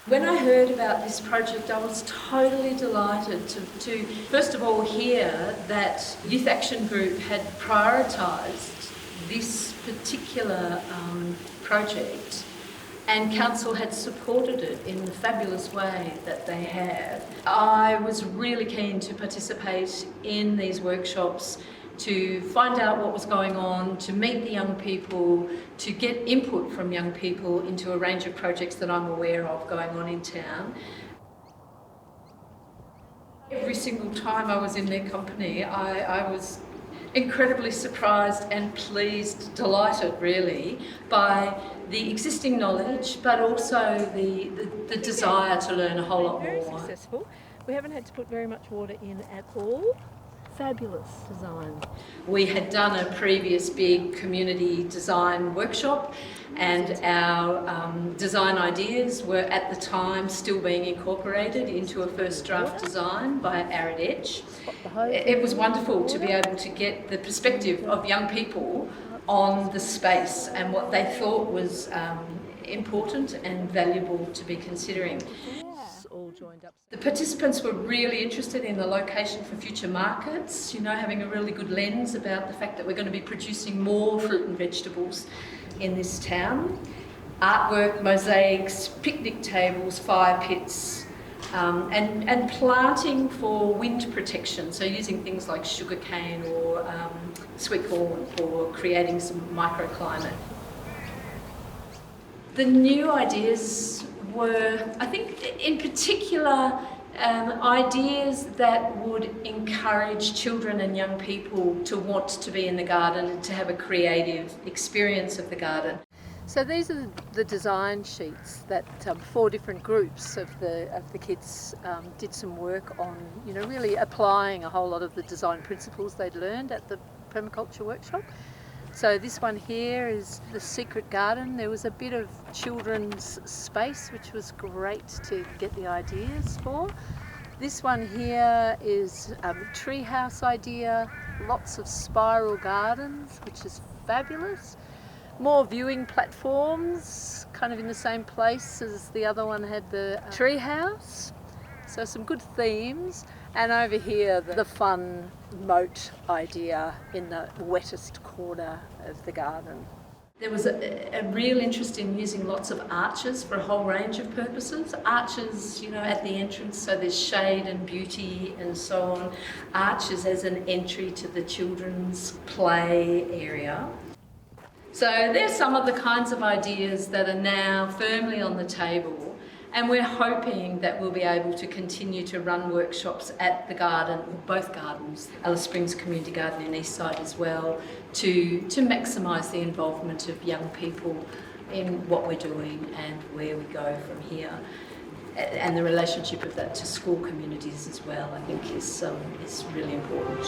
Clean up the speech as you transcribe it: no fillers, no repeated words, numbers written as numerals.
When I heard about this project, I was totally delighted to first of all hear that Youth Action Group had prioritised this particular project, and Council had supported it in the fabulous way that they have. I was really keen to participate in these workshops, to find out what was going on, to meet the young people, to get input from young people into a range of projects that I'm aware of going on in town. Every single time I was in their company, I was incredibly surprised and pleased, delighted really, by the existing knowledge, but also the desire to learn a whole lot more. Very successful. We haven't had to put very much water in at all. Fabulous design. We had done a previous big community design workshop, and our design ideas were at the time still being incorporated into a first draft design by Arid Lands. It was wonderful to be able to get the perspective of young people on the space and what they thought was important and valuable to be considering. All joined up. The participants were really interested in the location for future markets, having a really good lens about the fact that we're going to be producing more fruit and vegetables in this town. Artwork, mosaics, picnic tables, fire pits, and planting for wind protection, so using things like sugarcane or sweet corn for creating some microclimate. The new ideas were, I think, in particular, ideas that would encourage children and young people to want to be in the garden and to have a creative experience of the garden. So these are the design sheets that 4 different groups of the kids did some work on, really applying a whole lot of the design principles they'd learned at the permaculture workshop. So this one here is the secret garden. There was a bit of children's space, which was great to get the ideas for. This one here is a treehouse idea, lots of spiral gardens, which is fabulous. More viewing platforms, kind of in the same place as the other one had the treehouse. So some good themes. And over here, the fun moat idea in the wettest corner of the garden. There was a real interest in using lots of arches for a whole range of purposes. Arches, at the entrance, so there's shade and beauty and so on. Arches as an entry to the children's play area. So there's some of the kinds of ideas that are now firmly on the table. And we're hoping that we'll be able to continue to run workshops at the garden, both gardens, Alice Springs Community Garden in Eastside as well, to maximise the involvement of young people in what we're doing and where we go from here. And the relationship of that to school communities as well, I think, is really important.